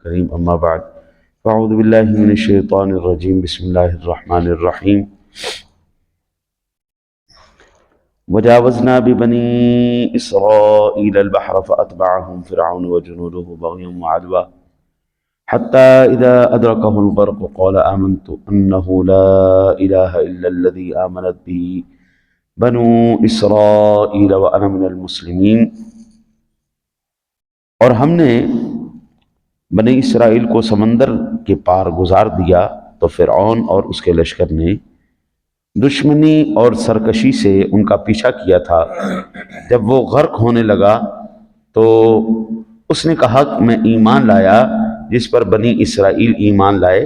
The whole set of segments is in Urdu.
الكريم أما بعد فأعوذ بالله من الشيطان الرجيم بسم الله الرحمن الرحيم وجاوزنا ببني إسرائيل البحر فأتبعهم فرعون وجنوده بغيا وعدوا حتى إذا أدركه الغرق قال آمنت أنه لا إله إلا الذي آمنت به بنو اسرائیل وأنا من المسلمین۔ اور ہم نے بنی اسرائیل کو سمندر کے پار گزار دیا تو فرعون اور اس کے لشکر نے دشمنی اور سرکشی سے ان کا پیچھا کیا تھا۔ جب وہ غرق ہونے لگا تو اس نے کہا کہ میں ایمان لایا جس پر بنی اسرائیل ایمان لائے،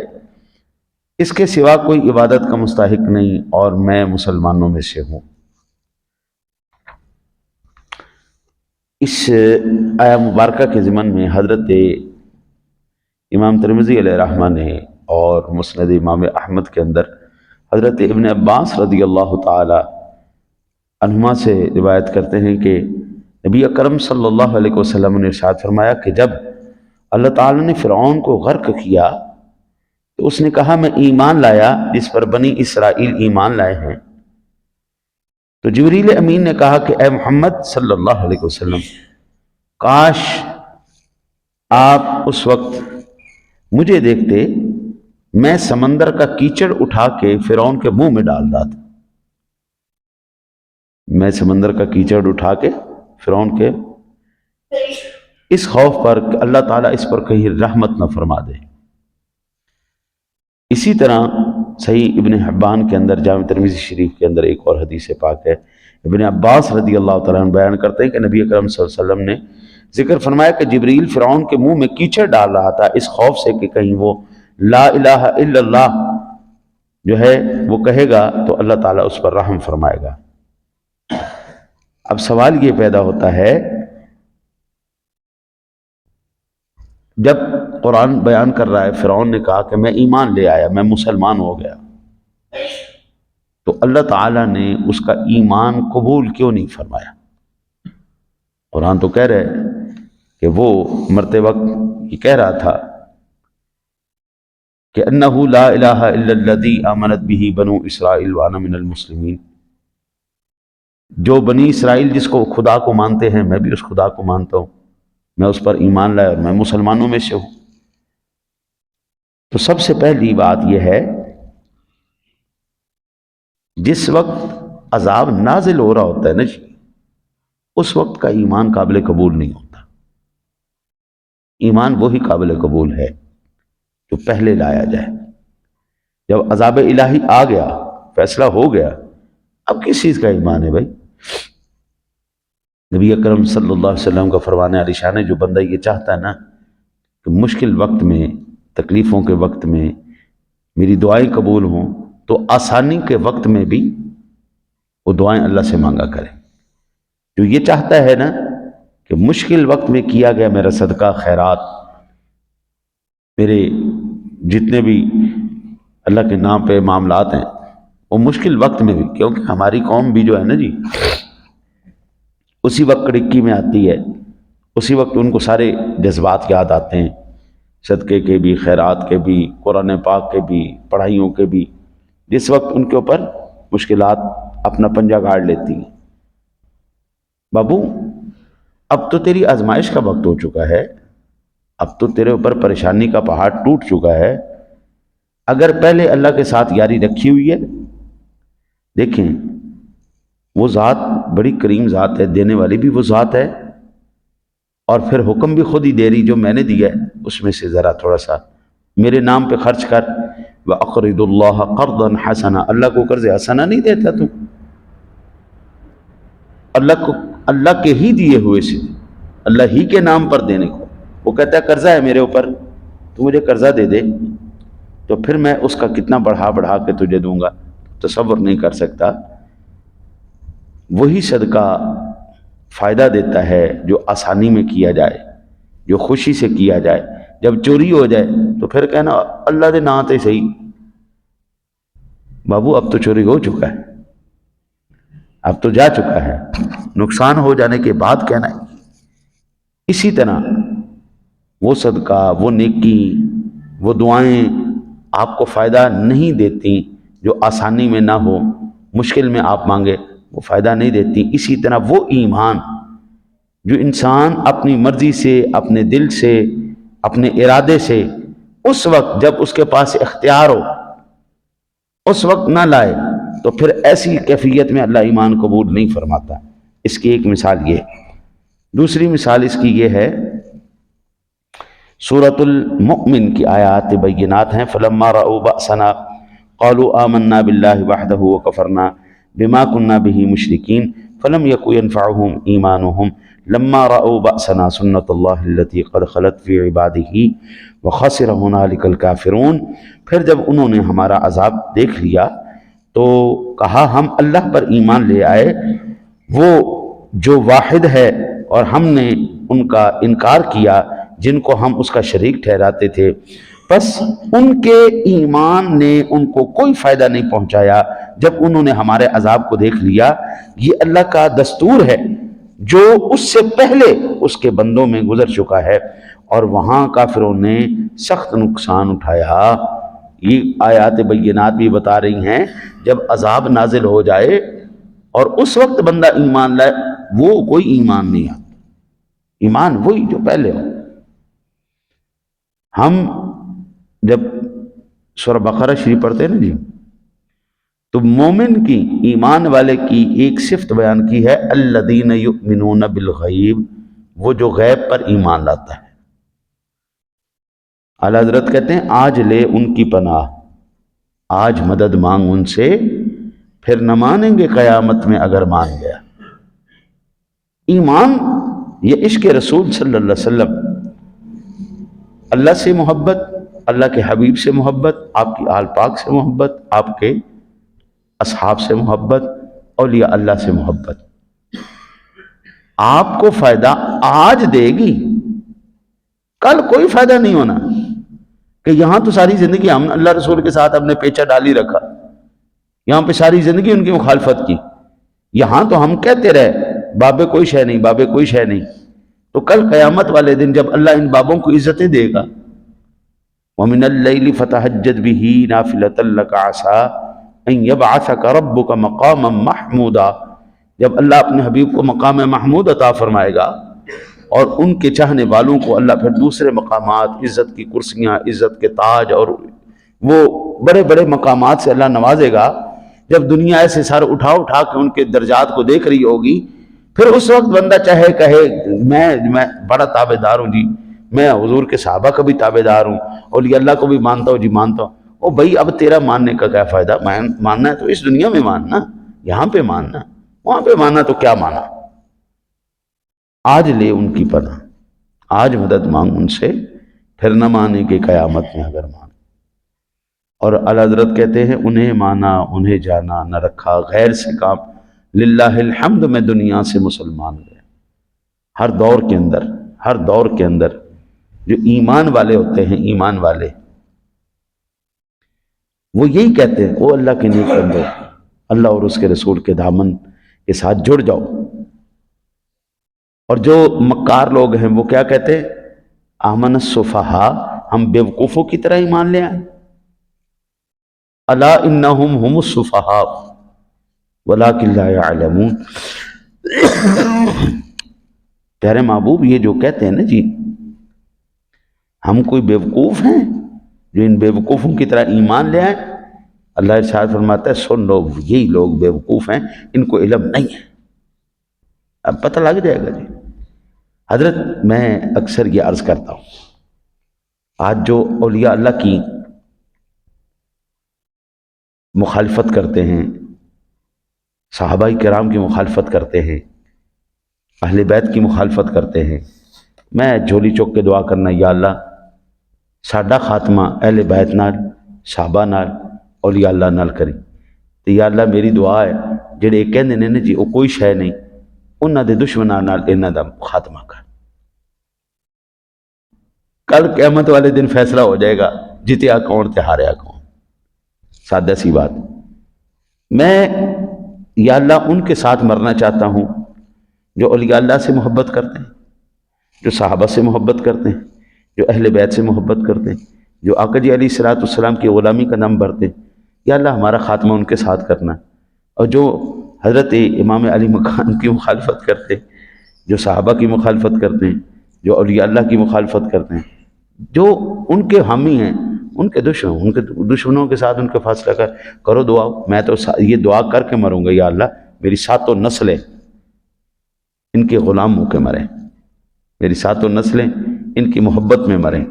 اس کے سوا کوئی عبادت کا مستحق نہیں اور میں مسلمانوں میں سے ہوں۔ اس آیہ مبارکہ کے ضمن میں حضرت امام ترمذی علیہ رحمہ نے اور مسند امام احمد کے اندر حضرت ابن عباس رضی اللہ تعالی عنہما سے روایت کرتے ہیں کہ نبی اکرم صلی اللہ علیہ وسلم نے ارشاد فرمایا کہ جب اللہ تعالی نے فرعون کو غرق کیا تو اس نے کہا میں ایمان لایا جس پر بنی اسرائیل ایمان لائے ہیں۔ تو جبریل امین نے کہا کہ اے محمد صلی اللہ علیہ وسلم، کاش آپ اس وقت مجھے دیکھتے، میں سمندر کا کیچڑ اٹھا کے فرعون کے منہ میں ڈال رہا تھا۔ میں سمندر کا کیچڑ اٹھا کے فرعون کے اس خوف پر کہ اللہ تعالیٰ اس پر کہیں رحمت نہ فرما دے۔ اسی طرح صحیح ابن حبان کے اندر جامع ترمذی شریف کے اندر ایک اور حدیث پاک ہے، ابن عباس رضی اللہ تعالیٰ عنہ بیان کرتے ہیں کہ نبی اکرم صلی اللہ علیہ وسلم نے ذکر فرمایا کہ جبریل فرعون کے منہ میں کیچڑ ڈال رہا تھا اس خوف سے کہ کہیں وہ لا الہ الا اللہ جو ہے وہ کہے گا تو اللہ تعالیٰ اس پر رحم فرمائے گا۔ اب سوال یہ پیدا ہوتا ہے، جب قرآن بیان کر رہا ہے فرعون نے کہا کہ میں ایمان لے آیا، میں مسلمان ہو گیا، تو اللہ تعالیٰ نے اس کا ایمان قبول کیوں نہیں فرمایا؟ قرآن تو کہہ رہے کہ وہ مرتے وقت یہ کہہ رہا تھا کہ انہ لا الہ الا الذی آمنت بہ بنو اسرائیل وانا من المسلمین، جو بنی اسرائیل جس کو خدا کو مانتے ہیں میں بھی اس خدا کو مانتا ہوں، میں اس پر ایمان لایا اور میں مسلمانوں میں سے ہوں۔ تو سب سے پہلی بات یہ ہے، جس وقت عذاب نازل ہو رہا ہوتا ہے نا جی، اس وقت کا ایمان قابل قبول نہیں ہوتا۔ ایمان وہی قابل قبول ہے جو پہلے لایا جائے۔ جب عذاب الہی آ گیا، فیصلہ ہو گیا، اب کس چیز کا ایمان ہے بھائی؟ نبی اکرم صلی اللہ علیہ وسلم کا فرمان عالی شان ہے، جو بندہ یہ چاہتا ہے نا کہ مشکل وقت میں، تکلیفوں کے وقت میں میری دعائیں قبول ہوں، تو آسانی کے وقت میں بھی وہ دعائیں اللہ سے مانگا کرے۔ جو یہ چاہتا ہے نا کہ مشکل وقت میں کیا گیا میرا صدقہ خیرات، میرے جتنے بھی اللہ کے نام پہ معاملات ہیں، وہ مشکل وقت میں بھی، کیونکہ ہماری قوم بھی جو ہے نا جی اسی وقت کڑکی میں آتی ہے، اسی وقت ان کو سارے جذبات یاد آتے ہیں، صدقے کے بھی، خیرات کے بھی، قرآن پاک کے بھی، پڑھائیوں کے بھی، جس وقت ان کے اوپر مشکلات اپنا پنجہ گاڑ لیتی ہیں۔ بابو اب تو تیری آزمائش کا وقت ہو چکا ہے، اب تو تیرے اوپر پریشانی کا پہاڑ ٹوٹ چکا ہے، اگر پہلے اللہ کے ساتھ یاری رکھی ہوئی ہے، دیکھیں وہ ذات بڑی کریم ذات ہے، دینے والی بھی وہ ذات ہے، اور پھر حکم بھی خود ہی دے رہی جو میں نے دیا ہے اس میں سے ذرا تھوڑا سا میرے نام پہ خرچ کر۔ وَأَقْرِضُ اللَّهَ قَرْضًا حَسَنًا، اللہ کو قرض حسنہ نہیں دیتا تو اللہ کو اللہ کے ہی دیے ہوئے سے، اللہ ہی کے نام پر دینے کو، وہ کہتا ہے قرضہ ہے میرے اوپر تو مجھے قرضہ دے دے، تو پھر میں اس کا کتنا بڑھا بڑھا کے تجھے دوں گا، تصور نہیں کر سکتا۔ وہی صدقہ فائدہ دیتا ہے جو آسانی میں کیا جائے، جو خوشی سے کیا جائے۔ جب چوری ہو جائے تو پھر کہنا اللہ دے نام تے صحیح، بابو اب تو چوری ہو چکا ہے، اب تو جا چکا ہے، نقصان ہو جانے کے بعد کہنا ہے۔ اسی طرح وہ صدقہ، وہ نیکی، وہ دعائیں آپ کو فائدہ نہیں دیتی جو آسانی میں نہ ہو، مشکل میں آپ مانگے وہ فائدہ نہیں دیتی۔ اسی طرح وہ ایمان جو انسان اپنی مرضی سے، اپنے دل سے، اپنے ارادے سے اس وقت جب اس کے پاس اختیار ہو اس وقت نہ لائے تو پھر ایسی کیفیت میں اللہ ایمان قبول نہیں فرماتا۔ اس کی ایک مثال یہ ہے۔ دوسری مثال اس کی یہ ہے، سورۃ المؤمن کی آیات بینات ہیں، فلما رأوا بأسنا قالوا آمنا باللہ وحدہ وکفرنا بما كنا به مشرکین فلم يكن ينفعهم ایمانهم لما رأوا بأسنا سنت اللہ التي قد خلت في عباده وخسر هنالك الكافرون۔ پھر جب انہوں نے ہمارا عذاب دیکھ لیا تو کہا ہم اللہ پر ایمان لے آئے، وہ جو واحد ہے، اور ہم نے ان کا انکار کیا جن کو ہم اس کا شریک ٹھہراتے تھے، بس ان کے ایمان نے ان کو کوئی فائدہ نہیں پہنچایا جب انہوں نے ہمارے عذاب کو دیکھ لیا۔ یہ اللہ کا دستور ہے جو اس سے پہلے اس کے بندوں میں گزر چکا ہے، اور وہاں کافروں نے سخت نقصان اٹھایا۔ یہ آیات بینات بھی بتا رہی ہیں جب عذاب نازل ہو جائے اور اس وقت بندہ ایمان لائے، وہ کوئی ایمان نہیں آتا، ایمان وہی جو پہلے ہو۔ ہم جب سورہ بقرہ شریف پڑھتے ہیں نا جی، تو مومن کی، ایمان والے کی ایک صفت بیان کی ہے، الذین یؤمنون بالغیب، وہ جو غیب پر ایمان لاتا ہے۔ اعلیٰ حضرت کہتے ہیں آج لے ان کی پناہ، آج مدد مانگ ان سے، پھر نہ مانیں گے قیامت میں اگر مان گیا۔ ایمان یہ عشق رسول صلی اللہ علیہ وسلم، اللہ سے محبت، اللہ کے حبیب سے محبت، آپ کی آل پاک سے محبت، آپ کے اصحاب سے محبت، اولیاء اللہ سے محبت آپ کو فائدہ آج دے گی، کل کوئی فائدہ نہیں ہونا۔ کہ یہاں تو ساری زندگی ہم اللہ رسول کے ساتھ اپنے پیچھا ڈال ہی رکھا، یہاں پہ ساری زندگی ان کی مخالفت کی، یہاں تو ہم کہتے رہے بابے کوئی شے نہیں، بابے کوئی شے نہیں، تو کل قیامت والے دن جب اللہ ان بابوں کو عزتیں دے گا، وَمِنَ اللَّيْلِ فَتَهَجَّدْ بِهِ نَافِلَةً لَكَ عَسَىٰ أَن يَبْعَثَكَ رَبُّكَ مَقَامًا مَحْمُودًا، جب اللہ اپنے حبیب کو مقام محمود عطا فرمائے گا اور ان کے چاہنے والوں کو اللہ پھر دوسرے مقامات، عزت کی کرسیاں، عزت کے تاج اور وہ بڑے بڑے مقامات سے اللہ نوازے گا، جب دنیا ایسے سر اٹھا اٹھا کے ان کے درجات کو دیکھ رہی ہوگی، پھر اس وقت بندہ چاہے کہے میں بڑا تابع دار ہوں جی، میں حضور کے صحابہ کا بھی تابع دار ہوں، اور یہ اللہ کو بھی مانتا ہوں جی، مانتا ہوں۔ او بھائی اب تیرا ماننے کا کیا فائدہ؟ ماننا ہے تو اس دنیا میں ماننا، یہاں پہ ماننا، وہاں پہ ماننا تو کیا مانا۔ آج لے ان کی پناہ، آج مدد مانگ ان سے، پھر نہ مانے کہ قیامت میں اگر مان۔ اور اعلیٰ حضرت کہتے ہیں انہیں مانا، انہیں جانا، نہ رکھا غیر سے کام، للہ الحمد میں دنیا سے مسلمان گئے۔ ہر دور کے اندر، ہر دور کے اندر جو ایمان والے ہوتے ہیں، ایمان والے وہ یہی کہتے ہیں، او اللہ کے نیک بندو، اللہ اور اس کے رسول کے دامن کے ساتھ جڑ جاؤ۔ اور جو مکار لوگ ہیں وہ کیا کہتے ہیں؟ آمن السفہاء، ہم بیوقوفوں کی طرح ایمان لے آئیں۔ الا انہم ہم السفہاء ولکن لا یعلمون۔ پیارے محبوب یہ جو کہتے ہیں نا جی ہم کوئی بیوقوف ہیں جو ان بیوقوفوں کی طرح ایمان لے آئیں، اللہ ارشاد فرماتا ہے سن لو، یہی لوگ بیوقوف ہیں، ان کو علم نہیں ہے۔ اب پتہ لگ جائے گا جی۔ حضرت میں اکثر یہ عرض کرتا ہوں، آج جو اولیاء اللہ کی مخالفت کرتے ہیں، صحابہ کرام کی مخالفت کرتے ہیں، اہل بیت کی مخالفت کرتے ہیں، میں جھولی چوک کے دعا کرنا، یا اللہ ساڈا خاتمہ اہل بیت نال، صحابہ نال، اولیاء اللہ نال کری۔ تو یا اللہ میری دعا ہے جڑے کہندے نے نا جی وہ کوئی شے نہیں، انہاں دے دشمناں نال انہاں دا خاتمہ کر۔ کل قیامت والے دن فیصلہ ہو جائے گا جتیا کون تے ہاریا کون، سادہ سی بات۔ میں یا اللہ ان کے ساتھ مرنا چاہتا ہوں جو اولیاء اللہ سے محبت کرتے ہیں، جو صحابہ سے محبت کرتے ہیں، جو اہل بیت سے محبت کرتے ہیں، جو آقا جی علیہ الصلوۃ والسلام کی غلامی کا نام بھرتے ہیں، یا اللہ ہمارا خاتمہ ان کے ساتھ کرنا، اور جو حضرت امام علی مقام کی مخالفت کرتے ہیں، جو صحابہ کی مخالفت کرتے ہیں، جو اولیاء اللہ کی مخالفت کرتے ہیں، جو ان کے حامی ہیں، ان کے دشمنوں کے ساتھ ان کے فاصلہ کرو دعا. میں تو یہ دعا کر کے مروں گا، یا اللہ میری ساتوں نسلیں ان کے غلام ہو کے مریں، میری ساتوں نسلیں ان کی محبت میں مریں.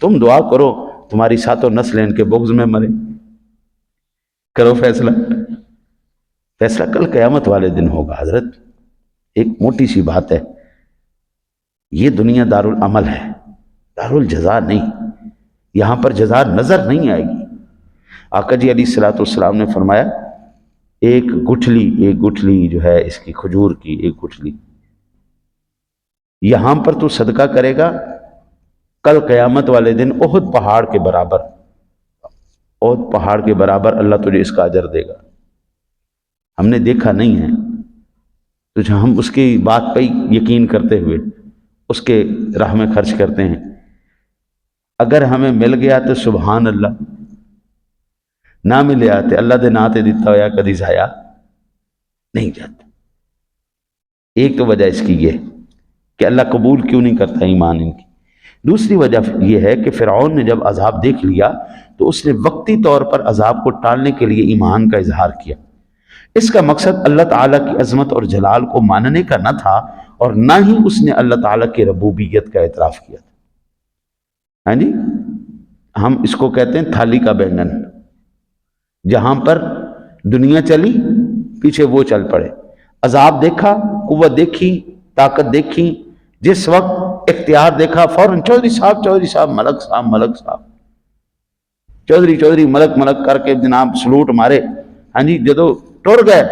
تم دعا کرو تمہاری ساتوں نسلیں ان کے بغض میں مریں. کرو فیصلہ. فیصلہ کل قیامت والے دن ہوگا حضرت. ایک موٹی سی بات ہے، یہ دنیا دارالعمل ہے، دارالجزا نہیں. یہاں پر جزا نظر نہیں آئے گی. آقا جی علیہ الصلوۃ والسلام نے فرمایا ایک گٹھلی جو ہے اس کی کھجور کی ایک گٹھلی، یہاں پر تو صدقہ کرے گا، کل قیامت والے دن احد پہاڑ کے برابر اللہ تجھے اس کا اجر دے گا. ہم نے دیکھا نہیں ہے تو ہم اس کی بات پہ یقین کرتے ہوئے اس کے راہ میں خرچ کرتے ہیں. اگر ہمیں مل گیا تو سبحان اللہ، نہ ملیا تو اللہ دے ناں تے دتا ہویا کدی ضائع نہیں جاتا. ایک تو وجہ اس کی یہ کہ اللہ قبول کیوں نہیں کرتا ایمان ان کی. دوسری وجہ یہ ہے کہ فرعون نے جب عذاب دیکھ لیا تو اس نے وقتی طور پر عذاب کو ٹالنے کے لیے ایمان کا اظہار کیا. اس کا مقصد اللہ تعالیٰ کی عظمت اور جلال کو ماننے کا نہ تھا، اور نہ ہی اس نے اللہ تعالیٰ کی ربوبیت کا اعتراف کیا تھا. ہاں جی، ہم اس کو کہتے ہیں تھالی کا بینگن. جہاں پر دنیا چلی پیچھے وہ چل پڑے. عذاب دیکھا، قوت دیکھی، طاقت دیکھی، جس وقت اختیار دیکھا فوراً چودھری صاحب ملک صاحب چودھری ملک کر کے جناب سلوٹ مارے. ہاں جی، جدو ٹر گئے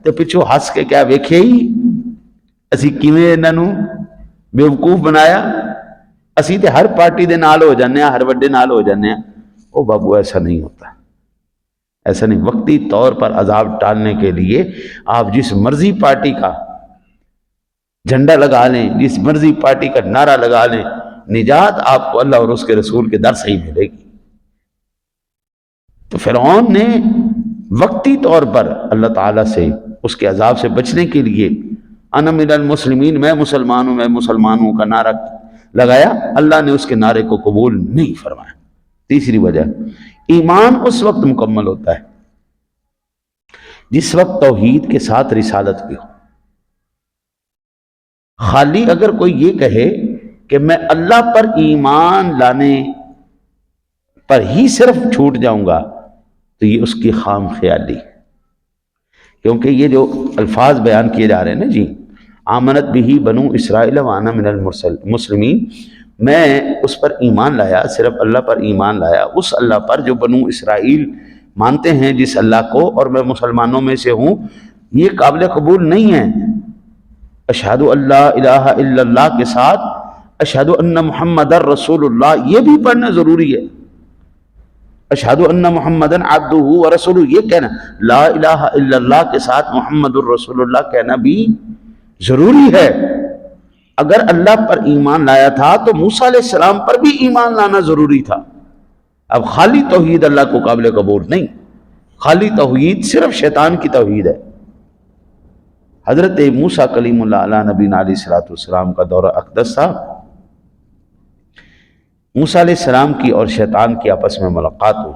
تو پچھو ہس کے کیا ویکھے ہی اسی کیویں انہاں نوں بیوقوف بنایا. اسی تے ہر پارٹی دے نال ہو جانے ہیں، ہر وڈے نال ہو جانے ہیں. او بابو ایسا نہیں ہوتا، ایسا نہیں. وقتی طور پر عذاب ٹالنے کے لیے آپ جس مرضی پارٹی کا جھنڈا لگا لیں، جس مرضی پارٹی کا نعرہ لگا لیں، نجات آپ کو اللہ اور اس کے رسول کے در سے ہی ملے گی. تو فرعون نے وقتی طور پر اللہ تعالیٰ سے اس کے عذاب سے بچنے کے لیے انا من المسلمین، میں مسلمان ہوں کا نعرہ لگایا. اللہ نے اس کے نعرے کو قبول نہیں فرمایا. تیسری وجہ، ایمان اس وقت مکمل ہوتا ہے جس وقت توحید کے ساتھ رسالت بھی ہو. خالی اگر کوئی یہ کہے کہ میں اللہ پر ایمان لانے پر ہی صرف چھوٹ جاؤں گا تو یہ اس کی خام خیالی. کیونکہ یہ جو الفاظ بیان کیے جا رہے ہیں نا جی، آمنت بھی بنو اسرائیل وانا من المسلمین، میں اس پر ایمان لایا، صرف اللہ پر ایمان لایا، اس اللہ پر جو بنو اسرائیل مانتے ہیں جس اللہ کو، اور میں مسلمانوں میں سے ہوں. یہ قابل قبول نہیں ہے. اشہد اللہ الہ الا اللہ کے ساتھ اشہد ان محمد رسول اللہ یہ بھی پڑھنا ضروری ہے. اشہد ان محمدن عبدہ ورسولہ یہ کہنا، لا الہ الا اللہ کے ساتھ محمد الرسول اللہ کہنا بھی ضروری ہے. اگر اللہ پر ایمان لایا تھا تو موسیٰ علیہ السلام پر بھی ایمان لانا ضروری تھا. اب خالی توحید اللہ کو قابل قبول نہیں، خالی توحید صرف شیطان کی توحید ہے. حضرت موسیٰ کلیم اللہ علیہ نبینا علیہ الصلوۃ والسلام کا دورہ اقدس تھا. موسیٰ علیہ السلام کی اور شیطان کی آپس میں ملاقات ہوئی.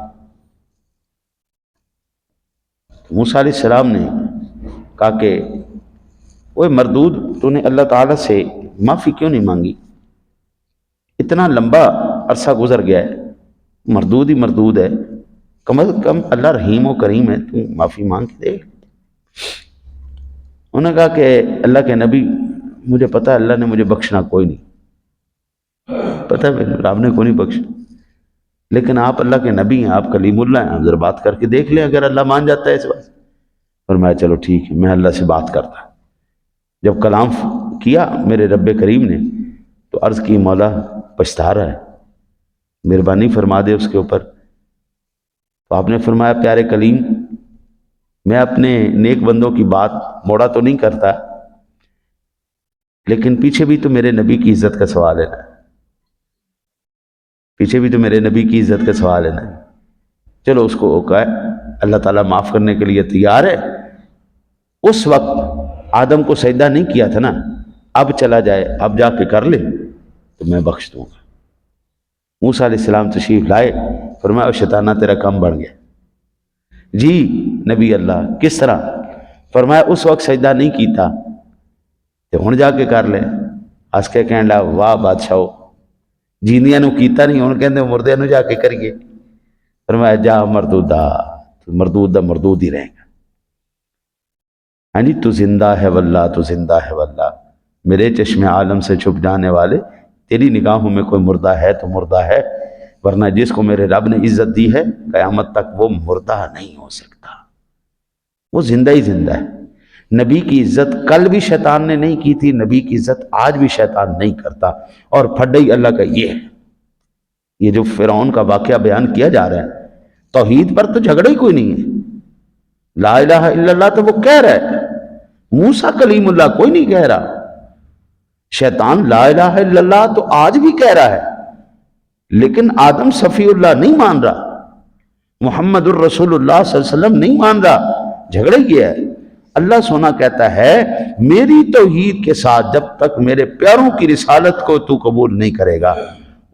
موسیٰ علیہ السلام نے کہا کہ اوے مردود، تو نے اللہ تعالیٰ سے معافی کیوں نہیں مانگی؟ اتنا لمبا عرصہ گزر گیا ہے، مردود ہی مردود ہے، کم از کم اللہ رحیم و کریم ہے، تو معافی مانگ کے دے. انہوں نے کہا کہ اللہ کے نبی، مجھے پتہ ہے اللہ نے مجھے بخشنا کوئی نہیں، پتہ ہے رب نے کوئی نہیں بخشنا، لیکن آپ اللہ کے نبی ہیں، آپ کلیم اللہ ہیں، آپ ذرا بات کر کے دیکھ لیں اگر اللہ مان جاتا ہے اس بات. اور میں چلو ٹھیک ہے، میں اللہ سے بات کرتا. جب کلام کیا میرے رب کریم نے تو عرض کی مولا پچھتا رہا ہے، مہربانی فرما دے اس کے اوپر. تو آپ نے فرمایا پیارے کلیم، میں اپنے نیک بندوں کی بات موڑا تو نہیں کرتا، لیکن پیچھے بھی تو میرے نبی کی عزت کا سوال ہے نا. پیچھے بھی تو میرے نبی کی عزت کا سوال ہے نا. چلو اس کو کہا اللہ تعالیٰ معاف کرنے کے لیے تیار ہے. اس وقت آدم کو سجدہ نہیں کیا تھا نا, اب چلا جائے, اب جا کے کر لے تو میں بخش دوں گا. موسیٰ علیہ السلام تشریف لائے, فرمایا شیطانہ تیرا کم بڑھ گیا. جی نبی اللہ کس طرح؟ فرمایا اس وقت سجدہ نہیں کیتا تو ہن جا کے کر لے. ہس کے کہن لگا واہ بادشاہ, جیندیاں نو کیتا نہیں, ہن کہندے مردے نو جا کے کریے. فرمایا جا مردودہ, مردود دا مردود ہی رہے گا. ہاں جی, تو زندہ ہے واللہ, تو زندہ ہے واللہ, میرے چشم عالم سے چھپ جانے والے, تیری نگاہوں میں کوئی مردہ ہے تو مردہ ہے, ورنہ جس کو میرے رب نے عزت دی ہے قیامت تک وہ مردہ نہیں ہو سکتا, وہ زندہ ہی زندہ ہے. نبی کی عزت کل بھی شیطان نے نہیں کی تھی, نبی کی عزت آج بھی شیطان نہیں کرتا. اور پھڈئی اللہ کا یہ ہے. یہ جو فرعون کا واقعہ بیان کیا جا رہا ہے, توحید پر تو جھگڑا ہی کوئی نہیں ہے. لا الہ الا اللہ تو وہ کہہ رہا ہے, موسیٰ کلیم اللہ کوئی نہیں کہہ رہا. شیطان لا الہ الا اللہ تو آج بھی کہہ رہا ہے, لیکن آدم صفی اللہ نہیں مان رہا, محمد الرسول اللہ صلی اللہ علیہ وسلم نہیں مان رہا. جھگڑا یہ ہے. اللہ سونا کہتا ہے میری توحید کے ساتھ جب تک میرے پیاروں کی رسالت کو تو قبول نہیں کرے گا,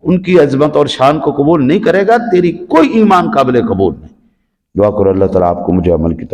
ان کی عظمت اور شان کو قبول نہیں کرے گا, تیری کوئی ایمان قابل قبول نہیں. دعا کرو اللہ تعالیٰ آپ کو مجھے عمل کی توفیق